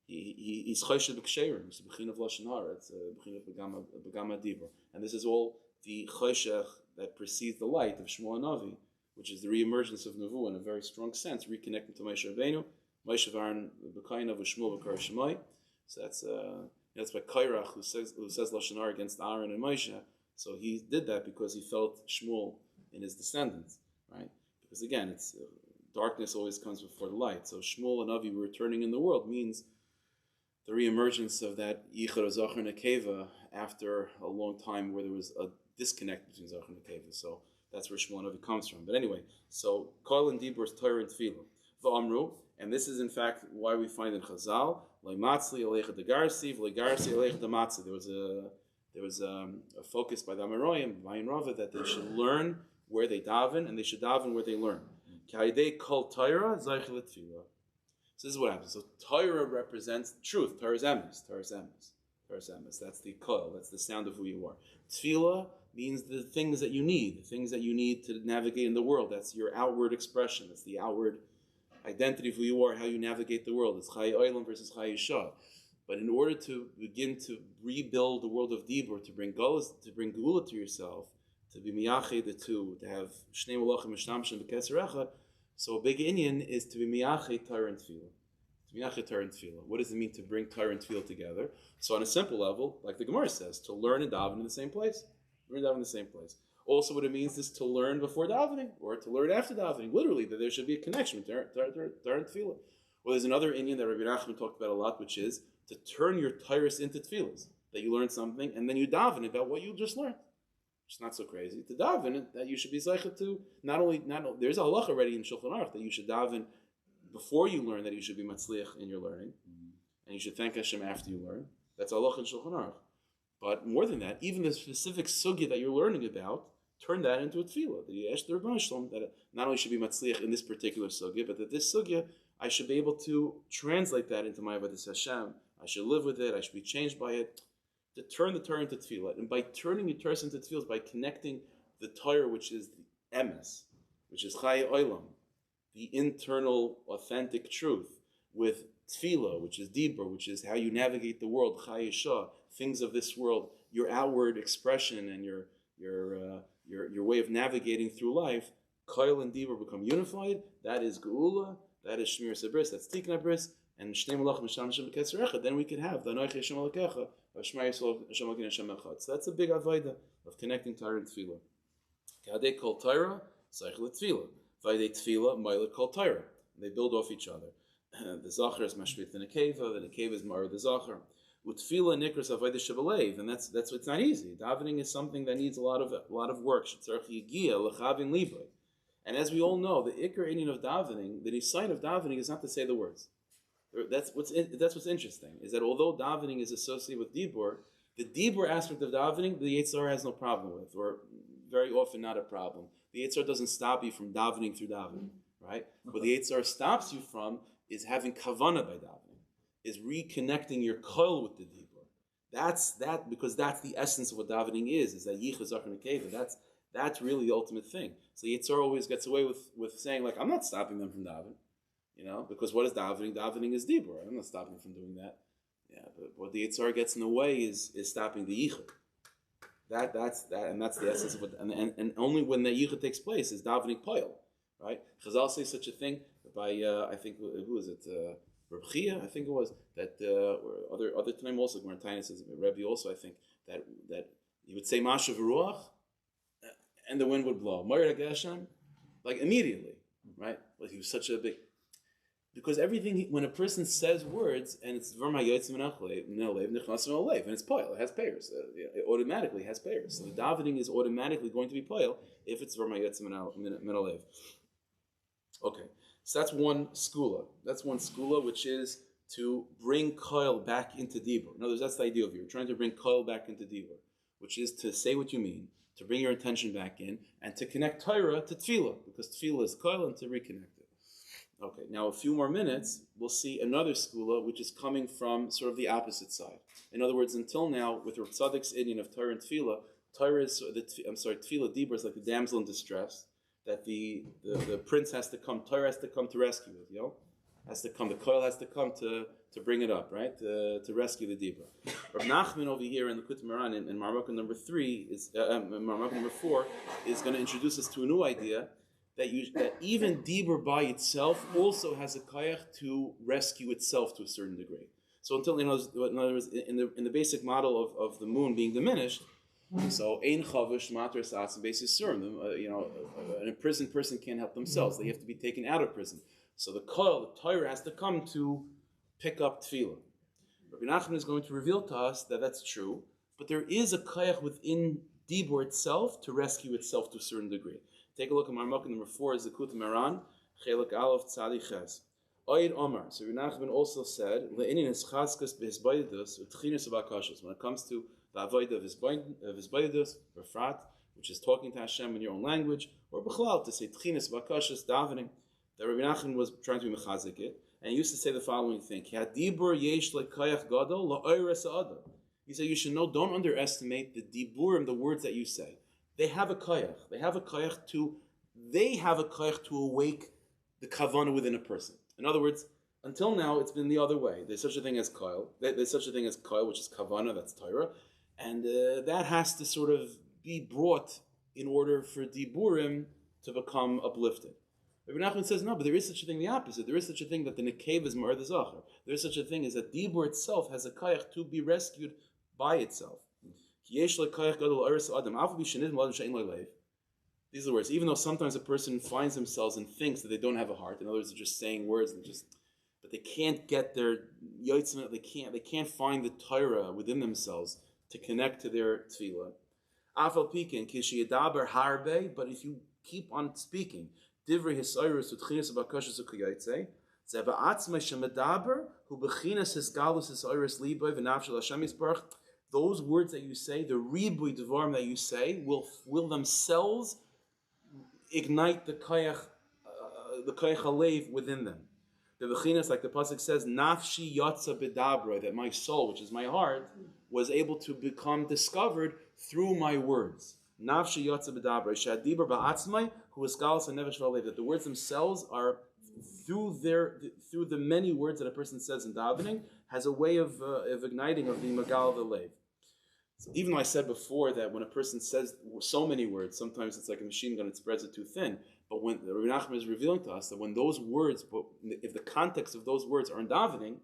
he's Choshev B'Ksherim, it's the Bechin of Lashon Hara, it's the Bechin of Begama Dibur, and this is all the Choshech that precedes the light of Shmuel and Avi, which is the re-emergence of Nevuah in a very strong sense, reconnecting to Moshe Rabbeinu, Moshe Aaron B'Kain of Shmuel B'Kar Shemai. So that's by Kairach who says Lashon Hara against Aaron and Moshe. So he did that because he felt Shmuel in his descendants, right? Because again, it's darkness always comes before the light. So Shmuel and Avi returning in the world means the re-emergence of that Yichud of Zachar and Nekeva after a long time where there was a disconnect between Zachar and Nekeva. So that's where Shmuel and Avi comes from. But anyway, so Koil and Dibur is Torah and Tefillah. V'amru, and this is in fact why we find in Chazal, Leimatzli Alecha Degarsi, V'Legarsi Alecha Dematzli. There was a focus by the Amoraim, Vayin Rava, that they should learn where they daven, and they should daven where they learn. K'haydei kol Torah zayich l'tefillah. So this is what happens. So Torah represents truth. Torah is emes. Torah is emes. Torah is emes. That's the kol. That's the sound of who you are. Tefillah means the things that you need. The things that you need to navigate in the world. That's your outward expression. That's the outward identity of who you are, how you navigate the world. It's Chai Olam versus Chai Yishah. But in order to begin to rebuild the world of Dibur, to bring Geula to yourself, to be miyached the two, to have shnei malachim mishnamshin b'keserecha, so a big inyan is to be miyached Torah and Tefillah. To be miyached Torah and Tefillah. What does it mean to bring Torah and Tefillah together? So on a simple level, like the Gemara says, to learn and daven in the same place. Learn and daven in the same place. Also what it means is to learn before davening, or to learn after davening. Literally, that there should be a connection with Torah and Tefillah. Well, there's another inyan that Rabbi Nachman talked about a lot, which is to turn your Torahs into Tefillahs. That you learn something, and then you daven about what you just learned. It's not so crazy to daven that you should be zeichet to not only there's a halach already in Shulchan Aruch that you should daven before you learn, that you should be matzliach in your learning, and you should thank Hashem after you learn. That's halach in Shulchan Aruch. But more than that, even the specific sugya that you're learning about, turn that into a tefillah. That not only should be matzliach in this particular sugya, but that this sugya I should be able to translate that into my avodas Hashem. I should live with it. I should be changed by it. To turn the Torah into tefillah, and by turning the Torah into tefillah is by connecting the Torah, which is the emes, which is Chai Olam, the internal, authentic truth, with tefillah, which is Dibur, which is how you navigate the world, Chai Yishah, things of this world, your outward expression and your way of navigating through life. Koil and Dibur become unified. That is Geula. That is Shmir Sabris. That's Tikkun Abris. And Shnei Malach Misham Shem B'Ketzerecha. Then we can have the Anoich Hashem Alekecha. So that's a big avodah of connecting Torah and Tefillah. K'adei kol Torah, Seich l'Tefillah. V'adei Tefillah, Ma'ileh kol Torah. They build off each other. The Zachar is Mashvit the Nekeva is Ma'ar the Zachar. U'Tefillah Nikras avodah Shebelev, and that's what's not easy. Davening is something that needs a lot of work. Shetzarech Yigia L'Chavin Libay. And as we all know, the Iker Inyan of davening, the sign of davening is not to say the words. That's what's interesting, is that although davening is associated with Dibur, the Dibur aspect of davening, the Yetzer Hara has no problem with, or very often not a problem. The Yetzer Hara doesn't stop you from davening through davening, right? What the Yetzer Hara stops you from is having kavanah by davening, is reconnecting your koil with the Dibur. Because that's the essence of what davening is that Yichud Zachar Nekeva. That's really the ultimate thing. So Yetzer Hara always gets away with saying, like, I'm not stopping them from davening. because what is davening? Davening is dibur. I'm not stopping from doing that. Yeah, but what the Yitzhar gets in the way is stopping the yichud. That's the essence of it. And only when the yichud takes place is davening poil, right? Chazal says such a thing by I think who is it? Reb Chia, I think it was that, or other time also. Gmarantayna says Rebbe also. I think that he would say Mashav Ruach, and the wind would blow. Moyer Geshem, like immediately, right? Like he was such a big. Because everything, when a person says words, and it's and it's poil, it has payers. It automatically has payers. So the davening is automatically going to be poil if it's minalev. Okay, so that's one skula. That's one skula, which is to bring koil back into dibur. In other words, that's the idea of you. You're trying to bring koil back into dibur, which is to say what you mean, to bring your attention back in, and to connect Torah to tefillah, because tefillah is koil, and to reconnect it. Okay, now a few more minutes, we'll see another skula, which is coming from sort of the opposite side. In other words, until now, with Rav Tzadik's Indian of Torah and Tefillah, Tefillah Dibur is like the damsel in distress, that the prince has to come, Torah has to come to rescue it, has to come, the koil has to come to bring it up, right, to rescue the Dibur. Rav Nachman over here in the Kut Moran in Marmukah number 4 is going to introduce us to a new idea, that even Dibur by itself also has a kayach to rescue itself to a certain degree. So until, in other words, in the basic model of the moon being diminished, so ein chavush mater sats basis surim, an imprisoned person can't help themselves; they have to be taken out of prison. So the Torah has to come to pick up tefillah. Rabbi Nachman is going to reveal to us that that's true, but there is a kayach within Dibur itself to rescue itself to a certain degree. Take a look at Marmukah number 4, Zakut Maran, Chelik Aleph Tzadi Ches. Oyed Omar. So Rabbi Nachman also said, Le'inin is chazkas b'hisbaydus u'tchinis abakashas. When it comes to the avoid of hisbaydus, refrat, which is talking to Hashem in your own language, or b'chlal, to say tchinis abakashas, davening, that Rabbi Nachman was trying to be mechazik it, and he used to say the following thing, Ki hadibur yesh le'kayach gadol la'oyres ha'adam. He said, you should know, don't underestimate the diburim, the words that you say. They have a koyach. They have a koyach to awake the kavanah within a person. In other words, until now it's been the other way. There's such a thing as koil. There's such a thing as koil, which is kavanah, that's Torah, and that has to sort of be brought in order for diburim to become uplifted. Rabbi Nachman says no, but there is such a thing, the opposite. There is such a thing that the nekev is mar the zachar. There is such a thing as that dibur itself has a koyach to be rescued by itself. These are the words. Even though sometimes a person finds themselves and thinks that they don't have a heart, in other words, they're just saying words but they can't get their yotzim. They can't find the Torah within themselves to connect to their tefillah. But if you keep on speaking, divrei hisayrus utchinas abakashas ukayitze, zeba'atzma shemedaber hu bechinas hisgalus hisayrus liboy v'nafshel Hashem yisbarach. Those words that you say, the ribui devarim that you say, will themselves ignite the koyach halev within them. The bechinas, like the pasuk says, nafshi yatsa bedabra, that my soul, which is my heart, was able to become discovered through my words. Nafshi yatsa bedabra, shadibra ba'atzmai, who is galas and nevesh v'alev, that the words themselves are through the many words that a person says in davening, has a way of igniting of the magal of the lev. So even though I said before that when a person says so many words, sometimes it's like a machine gun, it spreads it too thin. But when Rabbi Nachman is revealing to us that when those words, if the context of those words are in davening,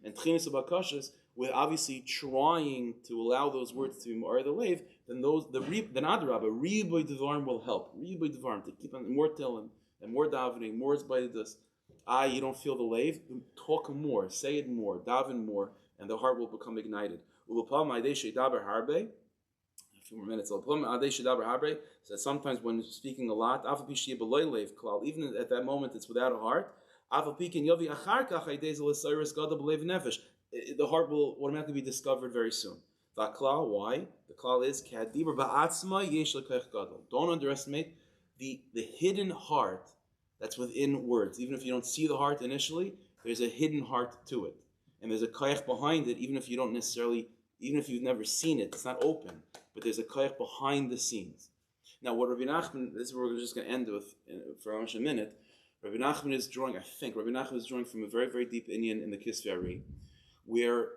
and tchinis ubakashas, we're obviously trying to allow those words to be more the lev, then adrabah, riboy devarim will help. Riboy devarim, to keep on more telling and more davening, more zbaydus. You don't feel the lave, talk more, say it more, daven more, and the heart will become ignited. A few more minutes. So sometimes when speaking a lot, even at that moment it's without a heart, the heart will automatically be discovered very soon. Why? The klal is, don't underestimate the hidden heart that's within words. Even if you don't see the heart initially, there's a hidden heart to it. And there's a koyach behind it, even if you've never seen it, it's not open, but there's a koyach behind the scenes. Now, what Rabbi Nachman, this is what we're just going to end with for almost a minute. Rabbi Nachman is drawing, I think, Rabbi Nachman is drawing from a very, very deep Inyan in the Kisvei Ari, where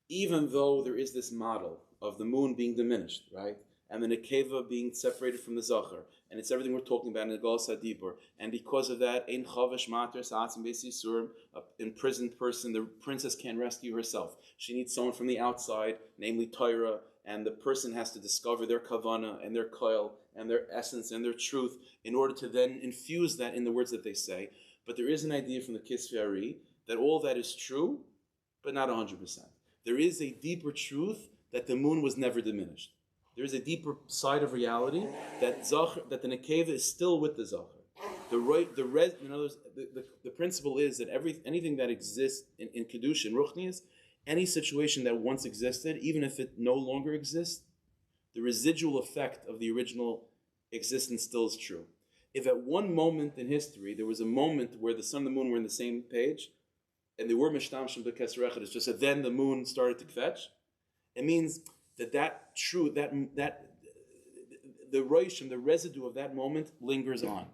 even though there is this model of the moon being diminished, right, and the nekeva being separated from the zachar, and it's everything we're talking about in the Gol Sadibur, and because of that, ein chavesh mater sa'atzim beis yisurim, an imprisoned person, the princess can't rescue herself. She needs someone from the outside, namely Torah, and the person has to discover their kavana and their koil and their essence and their truth in order to then infuse that in the words that they say. But there is an idea from the Kisvei Ari that all that is true, but not 100%. There is a deeper truth that the moon was never diminished. There is a deeper side of reality that the nekeva is still with the zachar. In other words, the principle is that anything that exists in kedusha, in ruchnius, any situation that once existed, even if it no longer exists, the residual effect of the original existence still is true. If at one moment in history there was a moment where the sun and the moon were in the same page, and they were mishtamshim b'keser echad, it's just that then the moon started to kvetch, it means that the roishim, the residue of that moment lingers on,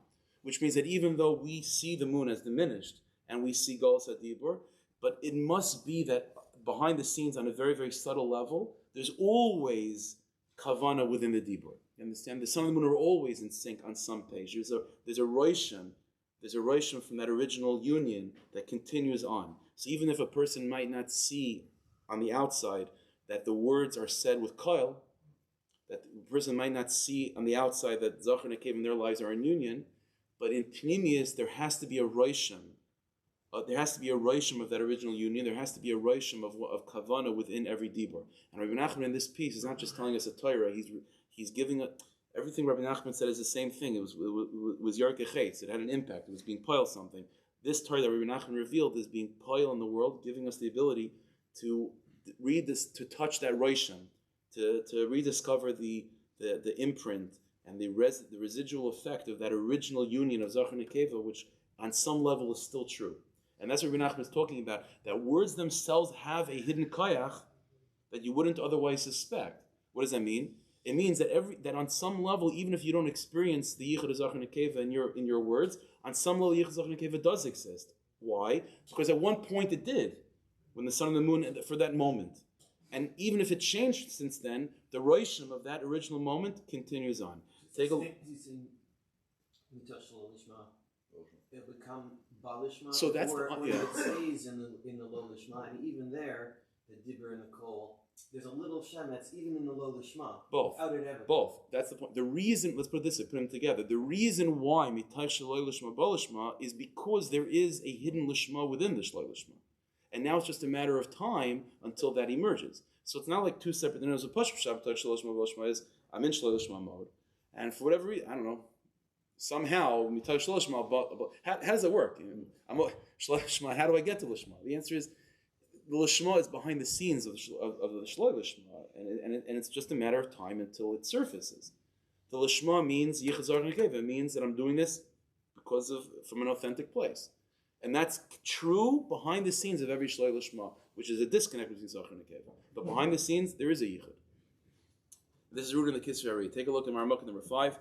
which means that even though we see the moon as diminished and we see Gol Sadibur, but it must be that behind the scenes on a very, very subtle level, there's always kavana within the dibur. You understand? The sun and the moon are always in sync on some page. There's a roishim from that original union that continues on. So even if a person might not see on the outside that the words are said with koil, that the person might not see on the outside that zachar and nekev in their lives are in union, but in pnimius there has to be a roishim. There has to be a roishim of that original union. There has to be a roishim of kavana within every dibur. And Rabbi Nachman in this piece is not just telling us a Torah. He's giving everything Rabbi Nachman said is the same thing. It was Yarkei Chetz. It had an impact. It was being poil something. This Torah that Rabbi Nachman revealed is being poil in the world, giving us the ability to read this, to touch that roishim, to rediscover the imprint and the residual effect of that original union of zachar and nekeva, which on some level is still true. And that's what Rabbi Nachman is talking about, that words themselves have a hidden koyach that you wouldn't otherwise suspect. What does that mean? It means that on some level, even if you don't experience the yichud of zachar and nekeva in your words, on some level yichud of zachar and nekeva does exist. Why? Because at one point it did, when the sun and the moon, for that moment. And even if it changed since then, the roishim of that original moment continues on. Take a look. It'll become balishma, So that's or yeah. it stays in the low lishma, and even there, the dibber and the kol, there's a little shemetz even in the low lishma. Both. Without it ever. Both. That's the point. The reason, let's put it this way, put them together. The reason why mitay shaloi lishma balishma is because there is a hidden lishma within the shaloi lishma, and now it's just a matter of time until that emerges. So it's not like two separate. There's a pashut pshat mitay shaloi lishma balishma is I'm in shaloi lishma mode, and for whatever reason, I don't know. Somehow, how does that work? How do I get to Lishma? The answer is the Lishma is behind the scenes of the Shloi Lishma, and it's just a matter of time until it surfaces. The Lishma means Yichazar Nekeva. It means that I'm doing this from an authentic place, and that's true behind the scenes of every Shloi Lishma, which is a disconnect between Zachar and Nekeva. But behind the scenes, there is a Yichud. This is rooted in the Kisvei Ari. Take a look at Maramuk number 5.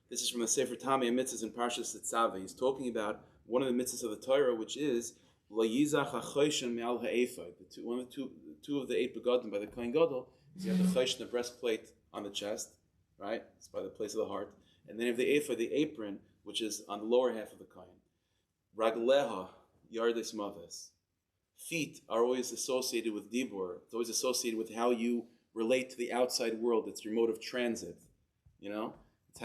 This is from the Sefer Tamei Mitzvahs in Parshas Tetzaveh. He's talking about one of the mitzvahs of the Torah, which is La Yizach HaChoshen Me'al HaEphod. Two of the 8 begotten by the Kohen Gadol is you have the Choshen, the breastplate on the chest, right? It's by the place of the heart. And then you have the Ephod, the apron, which is on the lower half of the Kohen. Ragleha Yardes Maves. Feet are always associated with Dibur. It's always associated with how you relate to the outside world. It's your mode of transit, you know? It's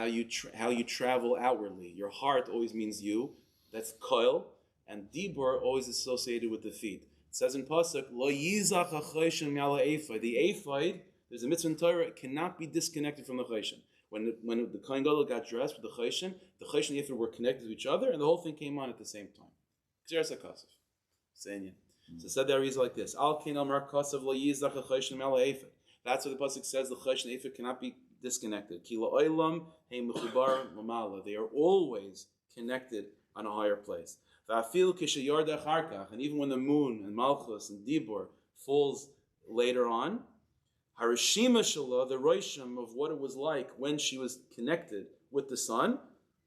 how you travel outwardly. Your heart always means you. That's koil. And dibur always associated with the feet. It says in Pasuk, Lo yizach ha-choshen me'al ha-ephod. The ephod, there's a mitzvah in Torah, it cannot be disconnected from the choshen. When the Kohen Gadol got dressed with the choshen and the ephod were connected to each other, and the whole thing came on at the same time. K'zeres ha-kasef. Saying. So it said there is like this. Al kin amar kasav lo yizach ha-choshen me'al ha-ephod. That's what the Pasuk says, the choshen and the ephod cannot be disconnected. They are always connected on a higher place. And even when the moon and Malchus and Dibur falls later on, Harishima Shallah, the Roshim of what it was like when she was connected with the sun,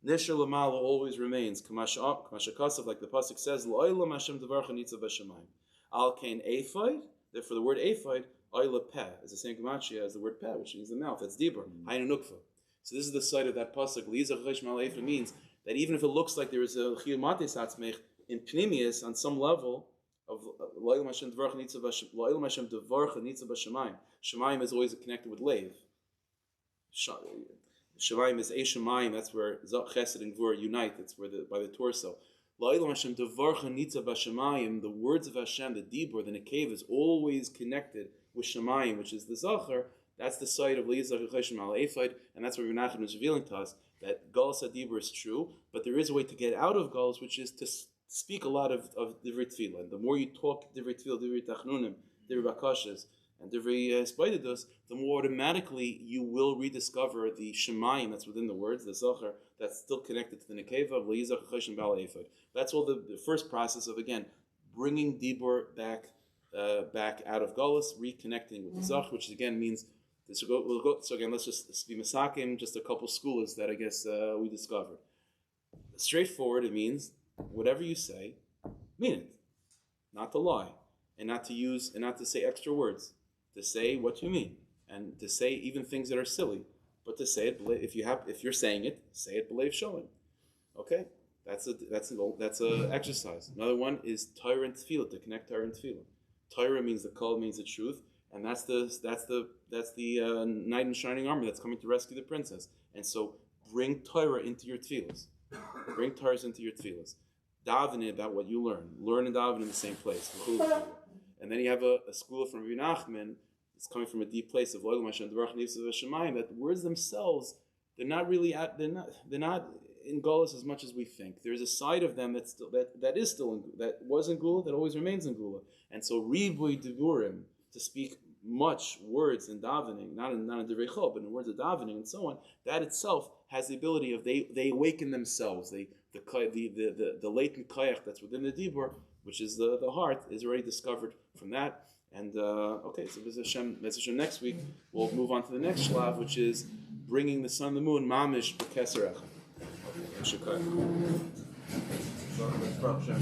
Nishar Lamala always remains. Kamashakasav, like the pasuk says, Lo'ilam Hashem Devarcha Nitzav Hashemayim. Al Kain Ephod. Therefore, the word Ephod, Oila Peh, is the same gematria as the word Peh, which means the mouth. That's Dibur. Hainu Nukva. So this is the side of that pasuk. Liza Chesh Mal Ephod means that even if it looks like there is a Chiyuv Matis Atzmech in Pnimius on some level of Lo'ilam Hashem Devarcha Nitzav Hashemayim. Shemayim is always connected with Leiv. Shemayim is a Shemayim. That's where Chesed and Gvur unite. That's where by the torso. Lo'ilam Hashem Devarcha Nitzav Hashemayim. The words of Hashem, the Dibur, the Nekev, is always connected with Shemayim, which is the Zachar. That's the side of Liza Chesh Mal Ephod, and that's where Menachem is revealing to us that Galus Adibur is true, but there is a way to get out of Galus, which is to speak a lot of Divrei Tefillah. The more you talk Divrei Tefillah, Divrei Tachnunim, Divrei Bakashas, and Divrei Spaididus, the more automatically you will rediscover the Shemayim that's within the words, the Zachar, that's still connected to the Nekeva of Liza Chesh Mal Ephod. That's all the first process of, again, bringing Dibur back out of Galus, reconnecting with the Zachar, which again means. So again, let's just be masakim, just a couple schools that I guess we discovered. Straightforward, it means whatever you say, mean it, not to lie, and not to say extra words, to say what you mean, and to say even things that are silly, but to say it if you're saying it, say it believe showing. Okay, that's a exercise. Another one is Torah and Tefillah, to connect Torah and Tefillah. Torah means the kol, means the truth. And that's the knight in shining armor that's coming to rescue the princess. And so bring Torah into your tefillas. Bring Torah into your tefillas. Daven about what you learn. Learn and daven in the same place. And then you have a school from Rabbi Nachman. It's coming from a deep place of Lo'ilam Hashem Devarcha Nitzav Hashemayim. That the words themselves, they're not in Galus as much as we think. There's a side of them that was in Gula, that always remains in Gula. And so Ribui Divurim, to speak much words in davening, not in Divrei Chol, but in words of davening and so on, that itself has the ability of they awaken themselves. The latent koyach that's within the dibur, which is the heart, is already discovered from that. And okay, so Bez Hashem next week we'll move on to the next shlav, which is bringing the sun and the moon mamish b'keser echad. Okay,